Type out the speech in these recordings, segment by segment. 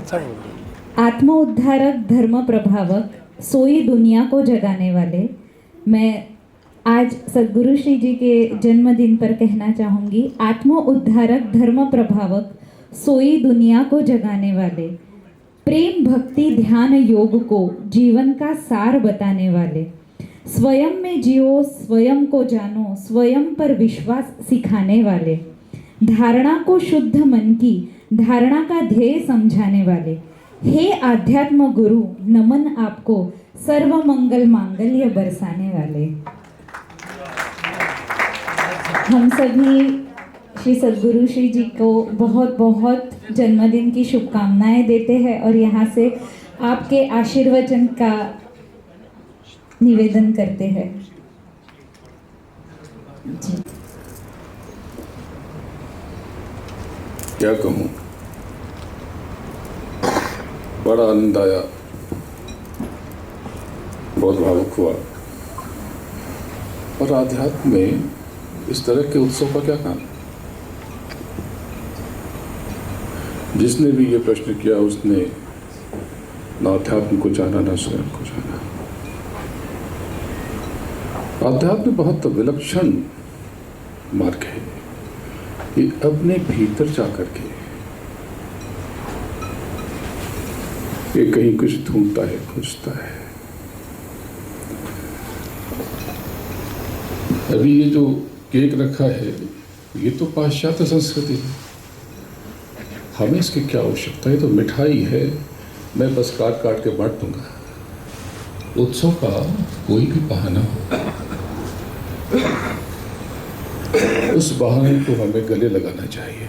अच्छा बोलिए। आत्म उद्धारक, धर्म प्रभावक, सोई दुनिया को जगाने वाले। मैं आज सद्गुरु श्री जी के जन्मदिन पर कहना चाहूँगी, आत्म उद्धारक, धर्म प्रभावक, सोई दुनिया को जगाने वाले, प्रेम भक्ति ध्यान योग को जीवन का सार बताने वाले, स्वयं में जियो स्वयं को जानो, स्वयं पर विश्वास सिखाने वाले, धारणा को शुद्ध मन की धारणा का ध्येय समझाने वाले, हे आध्यात्म गुरु नमन आपको, सर्व मंगल मांगल्य बरसाने वाले। हम सभी श्री सद्गुरु श्री जी को बहुत बहुत जन्मदिन की शुभकामनाएं देते हैं और यहाँ से आपके आशीर्वचन का निवेदन करते हैं। जी क्या कहूँ, बड़ा आनंद आया, बहुत भावुक हुआ। और आध्यात्म में इस तरह के उत्सव का क्या काम? जिसने भी ये प्रश्न किया उसने न अध्यात्म को जाना न स्वयं को जाना। अध्यात्म बहुत विलक्षण मार्ग है। ये अपने भीतर जाकर के ये कहीं कुछ ढूंढता है, खोजता है। अभी ये जो केक रखा है ये तो पाश्चात्य संस्कृति है, हमें इसकी क्या आवश्यकता है? तो मिठाई है, मैं बस काट काट के बांट दूंगा। उत्सव का कोई भी बहाना हो, उस बहाने को हमें गले लगाना चाहिए।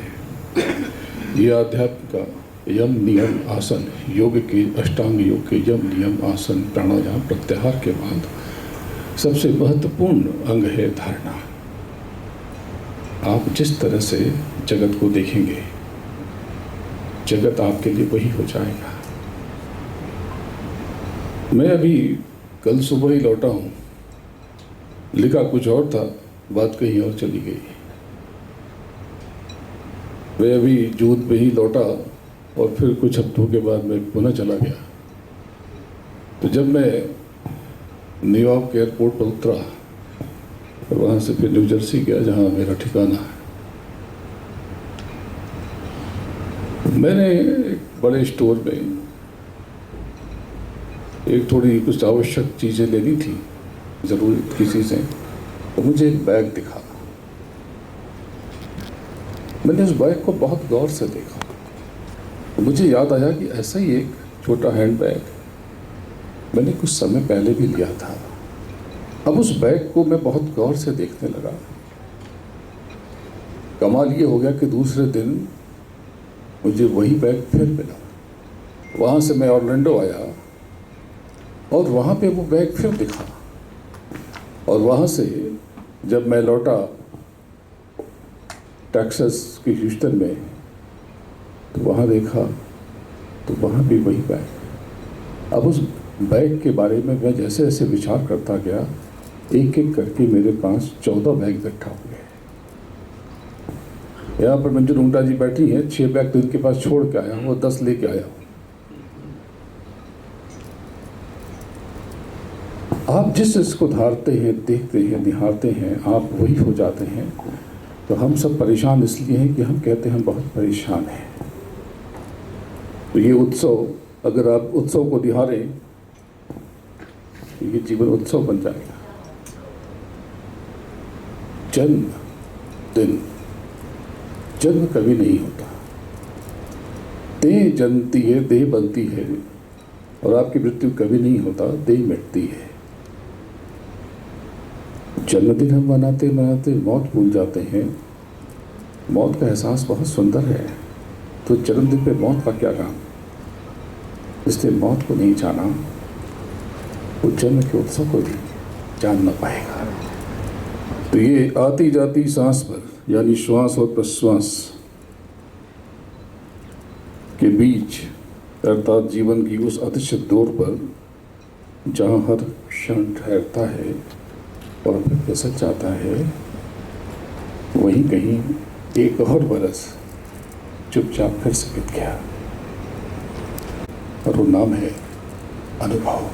ये अध्यात्म का यम नियम आसन, योग के अष्टांग योग के यम नियम आसन प्राणायाम प्रत्याहार के बाद सबसे महत्वपूर्ण अंग है धारणा। आप जिस तरह से जगत को देखेंगे, जगत आपके लिए वही हो जाएगा। मैं अभी कल सुबह ही लौटा हूँ, लिखा कुछ और था, बात कहीं और चली गई। मैं अभी जून में ही लौटा और फिर कुछ हफ्तों के बाद मैं पुनः चला गया। तो जब मैं न्यूयॉर्क एयरपोर्ट पर उतरा, वहाँ से फिर न्यू जर्सी गया जहाँ मेरा ठिकाना है। मैंने एक बड़े स्टोर में एक थोड़ी कुछ आवश्यक चीज़ें लेनी थी, ज़रूरत की चीज़ें। तो मुझे एक बैग दिखा। मैंने उस बैग को बहुत गौर से देखा। तो मुझे याद आया कि ऐसा ही एक छोटा हैंड बैग मैंने कुछ समय पहले भी लिया था। अब उस बैग को मैं बहुत गौर से देखने लगा। कमाल ये हो गया कि दूसरे दिन मुझे वही बैग फिर मिला। वहाँ से मैं ऑरलैंडो आया और वहाँ पे वो बैग फिर दिखा। और वहाँ से जब मैं लौटा टेक्सास की ह्यूस्टन में, तो वहाँ देखा तो वहाँ भी वही बैग। अब उस बैग के बारे में मैं जैसे जैसे विचार करता गया, एक एक करके मेरे पास 14 बैग इकट्ठा हो गए। यहाँ पर मंजू रुंगटा जी बैठी हैं, 6 बैग तो इनके पास छोड़ के आया हूँ, वो 10 लेके आया हूँ। आप जिस इसको धारते हैं, देखते हैं, निहारते हैं, आप वही हो जाते हैं। तो हम सब परेशान इसलिए हैं कि हम कहते हैं हम बहुत परेशान हैं। तो ये उत्सव, अगर आप उत्सव को निहारें तो ये जीवन उत्सव बन जाएगा। जन्म कभी नहीं होता, देह जन्मती है, देह बनती है, और आपकी मृत्यु कभी नहीं होता, देह मिटती है। जन्मदिन हम मनाते मनाते मौत भूल जाते हैं। मौत का एहसास बहुत सुंदर है, तो जन्मदिन पे मौत का क्या काम? इसलिए मौत को नहीं जाना, वो जन्म के उत्सव को भी जान न पाएगा। तो ये आती जाती सांस पर, यानी श्वास और प्रश्वास के बीच, अर्थात जीवन की उस अतिशत दौर पर जहाँ हर क्षण ठहरता है और फिर फिसल जाता है, वहीं कहीं एक और बरस चुपचाप फिर से बीत गया। और वो नाम है अनुभव।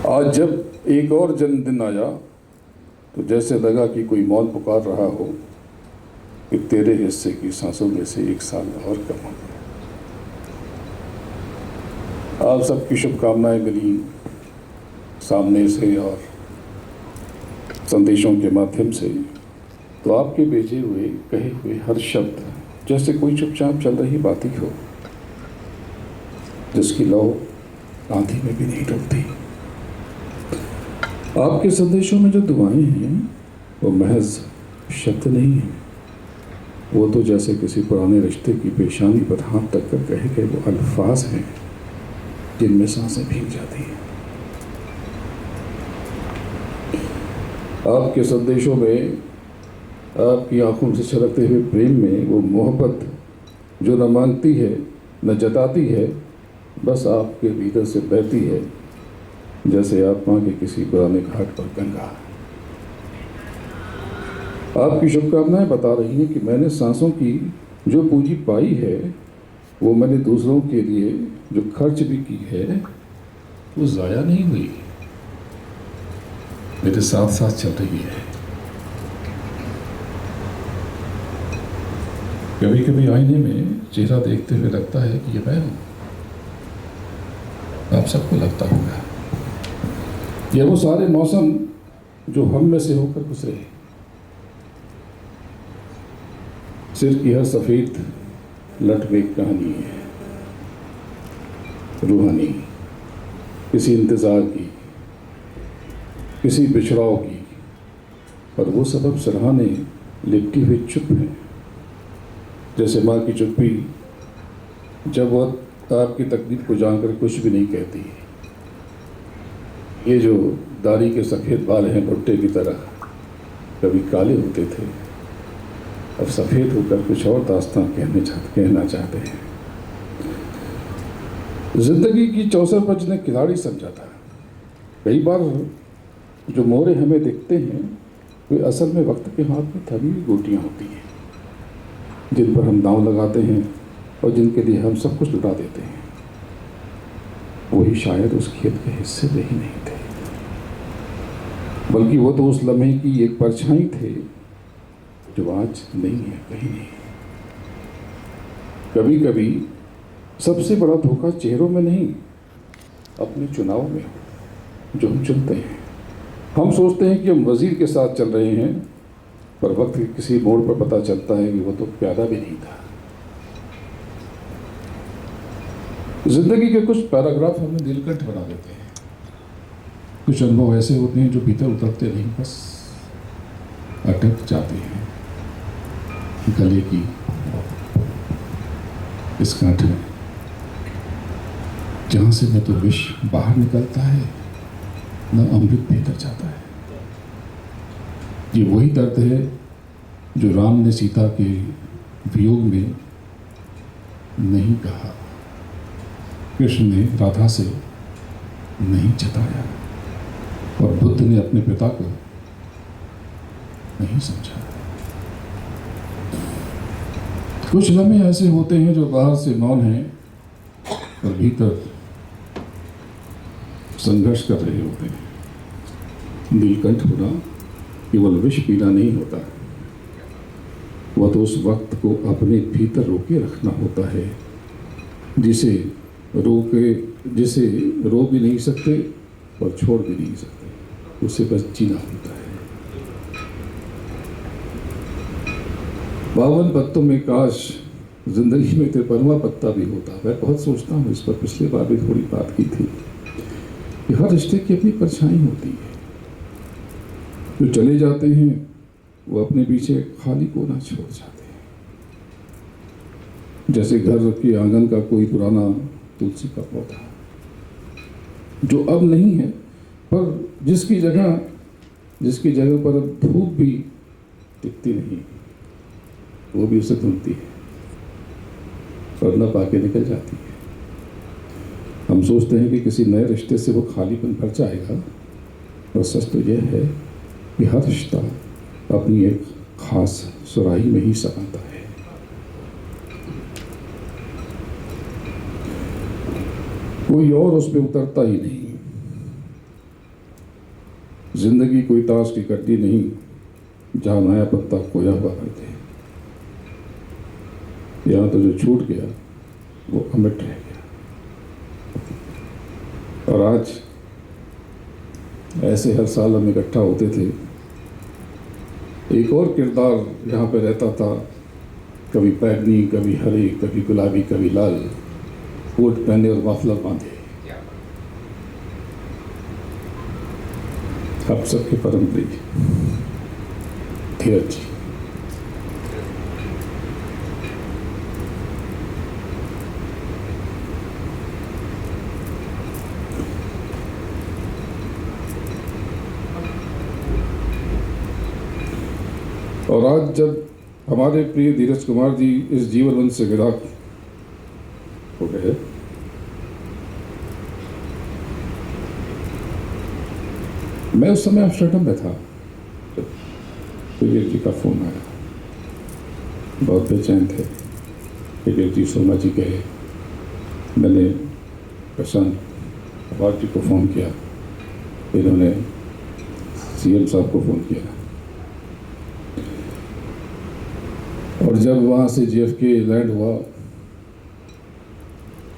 आज जब एक और जन्मदिन आया तो जैसे लगा कि कोई मौत पुकार रहा हो कि तेरे हिस्से की सांसों में से एक साल और कम हो गया। आप सबकी शुभकामनाएं मिली सामने से और संदेशों के माध्यम से, तो आपके भेजे हुए कहे हुए हर शब्द जैसे कोई चुपचाप चल रही बात ही हो, जिसकी लौ आंधी में भी नहीं डूबती। आपके संदेशों में जो दुआएं हैं वो महज शब्द नहीं हैं, वो तो जैसे किसी पुराने रिश्ते की पेशानी पर हाथ तक कर कहे गए वो अल्फाज हैं जिनमें सांसें भीग जाती हैं। आपके संदेशों में, आपकी आंखों से छलकते हुए प्रेम में वो मोहब्बत जो न मांगती है न जताती है, बस आपके भीतर से बहती है जैसे आत्मा के किसी पुराने घाट पर गंगा। आपकी शुभकामनाएं बता रही हैं कि मैंने सांसों की जो पूंजी पाई है वो मैंने दूसरों के लिए जो खर्च भी की है वो ज़ाया नहीं हुई, मेरे साथ साथ चल रही है। कभी कभी आईने में चेहरा देखते हुए लगता है कि ये मैं हूं। आप सबको लगता होगा ये वो सारे मौसम जो हम में से होकर गुजरे। सिर की हर सफेद लट में एक कहानी है, रूहानी, किसी इंतजार की, किसी बिछड़ाव की, और वो सबब सराहने लिपटी हुई चुप है, जैसे माँ की चुप्पी जब वो आपकी तकलीफ को जानकर कुछ भी नहीं कहती। ये जो दाढ़ी के सफ़ेद बाल हैं भुट्टे की तरह, कभी काले होते थे, अब सफ़ेद होकर कुछ और दास्तां कहना चाहते हैं। जिंदगी की चौसर पर जिन्हें खिलाड़ी समझा था, कई बार जो मोहरे हमें दिखते हैं वे असल में वक्त के हाथ में थमी हुई गोटियाँ होती हैं, जिन पर हम दांव लगाते हैं और जिनके लिए हम सब कुछ लुटा देते हैं। वही शायद उस खेत के हिस्से में ही नहीं थे, बल्कि वो तो उस लम्हे की एक परछाई थे जो आज नहीं है कहीं नहीं। कभी कभी सबसे बड़ा धोखा चेहरों में नहीं, अपने चुनाव में हो जो हम चुनते हैं। हम सोचते हैं कि हम वजीर के साथ चल रहे हैं, पर वक्त के किसी मोड़ पर पता चलता है कि वो तो प्यादा भी नहीं था। जिंदगी के कुछ पैराग्राफ हमें दिलकश बना देते हैं। कुछ अनुभव ऐसे होते हैं जो भीतर उतरते नहीं, बस अटक जाते हैं गले की इस गांठ में, जहां से न तो विष बाहर निकलता है न अमृत भीतर जाता है। ये वही दर्द है जो राम ने सीता के वियोग में नहीं कहा, कृष्ण ने राधा से नहीं जताया, और बुद्ध ने अपने पिता को नहीं समझा। कुछ लम्हे ऐसे होते हैं जो बाहर से मौन हैं और भीतर संघर्ष कर रहे होते हैं। नीलकंठ होना केवल विष पीना नहीं होता, वह तो उस वक्त को अपने भीतर रोके रखना होता है जिसे रो भी नहीं सकते और छोड़ भी नहीं सकते, उसे बस जीना होता है। 52 पत्तों में काश जिंदगी में 53वां पत्ता भी होता। मैं बहुत सोचता हूँ इस पर, पिछले बार भी थोड़ी बात की थी कि हर रिश्ते की अपनी परछाई होती है। जो चले जाते हैं वो अपने पीछे खाली कोना छोड़ जाते हैं, जैसे घर के आंगन का कोई पुराना तुलसी का पौधा जो अब नहीं है, पर जिसकी जगह पर अब धूप भी टिकती नहीं, वो भी उसे ढूंढती है और न पाके निकल जाती है। हम सोचते हैं कि किसी नए रिश्ते से वो खालीपन भर जाएगा, और सच तो यह है कि हर रिश्ता अपनी एक खास सुराही में ही समाता है। कोई और उसमें उतरता ही नहीं। जिंदगी कोई ताश की कट्टी नहीं जहां नया पत्ता खोया हुआ करते। यहां तो जो छूट गया वो अमिट रह गया। और आज ऐसे हर साल हम इकट्ठा होते थे। एक और किरदार यहाँ पे रहता था, कभी बैगनी, कभी हरे, कभी गुलाबी, कभी लाल, कोट पहने और मफलर बांधे। आप सबके परम प्रिय धीरज जी, और आज जब हमारे प्रिय धीरज कुमार जी इस जीवन वन से विदा हो गए, मैं उस समय अम्स्टरडम में था जब विवेक जी का फोन आया। बहुत बेचैन थे। विवेक जी सोमा जी गए। मैंने प्रशांत अवाज जी को फ़ोन किया, इन्होंने सीएम साहब को फ़ोन किया। और जब वहाँ से JFK लैंड हुआ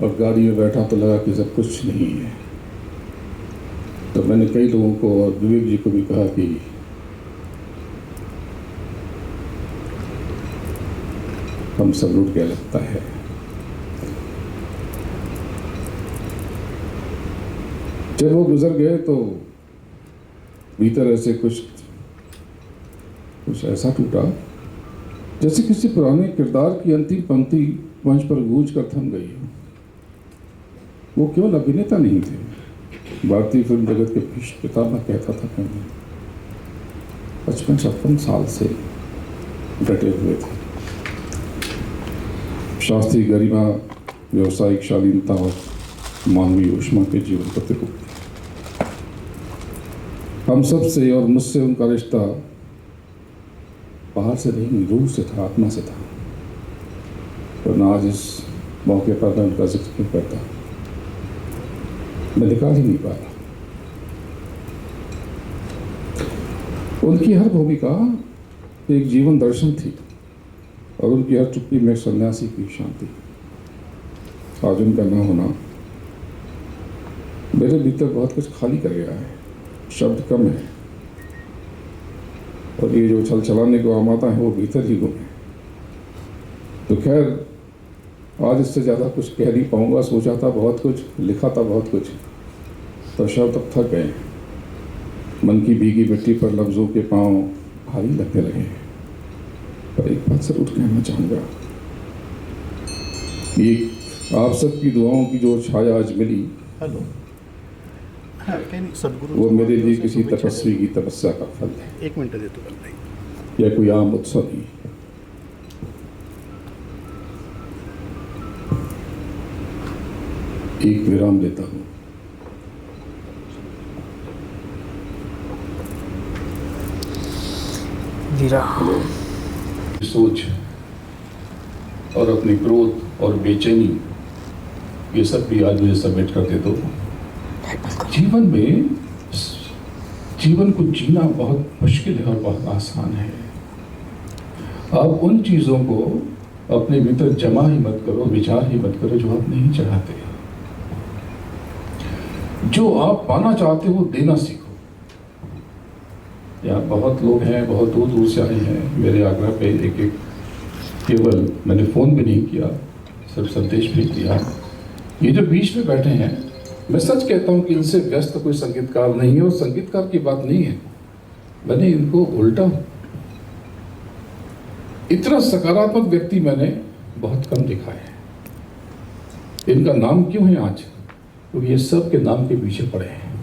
और गाड़ी में बैठा तो लगा कि सब कुछ नहीं है। तो मैंने कई लोगों को और विवेक जी को भी कहा कि हम सब लूट गया लगता है। जब वो गुजर गए तो भीतर ऐसे कुछ ऐसा टूटा जैसे किसी पुराने किरदार की अंतिम पंक्ति मंच पर गूंज कर थम गई हो। वो केवल अभिनेता नहीं थे, भारतीय फिल्म जगत के भीष्म पितामह कहता था मैं 55 साल से डटे हुए थे। शास्त्रीय गरिमा, व्यवसायिक शालीनता और मानवीय ऊष्मा के जीवन प्रतिरूप। हम सब से और मुझसे उनका रिश्ता बाहर से नहीं, रूह से था, आत्मा से था। वरना आज इस मौके पर मैं उनका जिक्र क्यों करता, मैं निकाल ही नहीं पा रहा। उनकी हर भूमिका एक जीवन दर्शन थी और उनकी हर चुप्पी में सन्यासी की शांति। आज उनका न होना मेरे भीतर बहुत कुछ खाली कर गया है। शब्द कम है और ये जो छल छलाने को आमाता है वो भीतर ही गुम है। तो खैर, आज इससे ज़्यादा कुछ कह नहीं पाऊंगा। सोचा था बहुत कुछ, लिखा था बहुत कुछ, तो शब्द अब थक गए। मन की भीगी मिट्टी पर लफ्ज़ों के पांव भारी लगने लगे हैं। पर एक बात जरूर कहना चाहूँगा, ये आप सबकी दुआओं की जो छाया आज मिली, हेलो, सदगुरु वो मेरे लिए किसी तपस्वी की तपस्या का फल है। एक मिनट दे तो बंद नहीं। यह कोई आम उत्सव नहीं। एक विराम लेता हूँ। सोच और अपनी क्रोध और बेचैनी, ये सब भी आज मुझे सबमिट कर दे दो। जीवन को जीना बहुत मुश्किल है और बहुत आसान है। आप उन चीज़ों को अपने भीतर जमा ही मत करो, विचार ही मत करो जो आप नहीं चाहते। जो आप पाना चाहते हो देना सीखो। यहाँ बहुत लोग हैं, बहुत दूर दूर से आए हैं। मेरे आग्रह पे एक केवल मैंने फ़ोन भी नहीं किया, सिर्फ संदेश भेज दिया। ये जो बीच में बैठे हैं, मैं सच कहता हूँ कि इनसे व्यस्त कोई संगीतकार नहीं है और संगीतकार की बात नहीं है। मैंने इनको उल्टा, इतना सकारात्मक व्यक्ति मैंने बहुत कम देखा है। इनका नाम क्यों है आज? क्योंकि ये सब के नाम के पीछे पड़े हैं।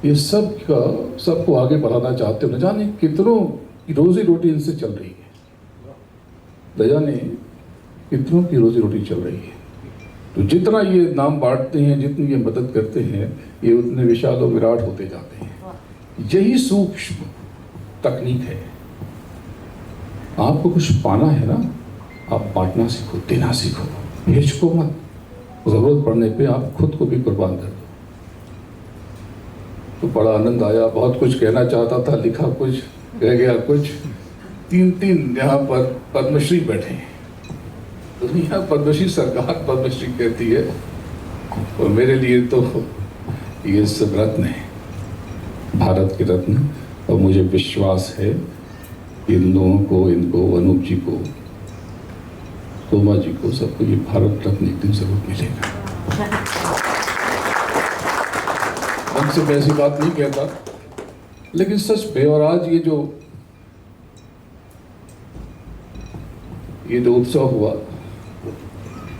ये सबको आगे बढ़ाना चाहते हो। न जाने कितनों की रोजी रोटी इनसे चल रही है, न जाने कितनों की रोजी रोटी चल रही है। तो जितना ये नाम बांटते हैं, जितनी ये मदद करते हैं, ये उतने विशाल और विराट होते जाते हैं। यही सूक्ष्म तकनीक है। आपको कुछ पाना है ना, आप बांटना सीखो, देना सीखो, हिचको मत। ज़रूरत पड़ने पे आप खुद को भी कुर्बान कर दो। तो बड़ा आनंद आया, बहुत कुछ कहना चाहता था, लिखा कुछ, कह गया कुछ। 3 यहाँ पर पद्मश्री बैठे हैं। दुनिया पद्मश्री, सरकार पद्मश्री कहती है, और मेरे लिए तो ये सब रत्न है, भारत के रत्न। और मुझे विश्वास है कि इन लोगों को, इनको, अनूप जी को, सोमा जी को, सबको ये भारत रत्न एक दिन जरूर मिलेगा। मन से मैं ऐसी बात नहीं कहता, लेकिन सच पे। और आज ये जो उत्सव हुआ,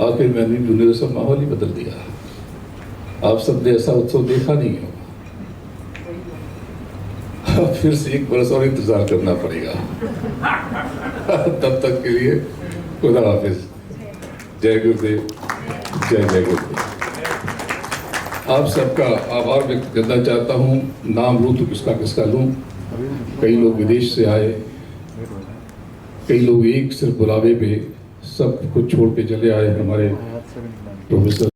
आखिर मैंने सब माहौल ही बदल दिया। आप सबने ऐसा उत्सव देखा नहीं होगा। फिर से 1 बरस और इंतजार करना पड़ेगा। तब तक के लिए खुदा हाफिज। जय गुरुदेव, जय जय गुरुदेव। आप सबका आभार व्यक्त करना चाहता हूँ। नाम लूँ तो किसका किसका लूँ। कई लोग विदेश से आए, कई लोग एक सिर्फ बुलावे पे सब कुछ छोड़ के चले आए। हमारे प्रोफेसर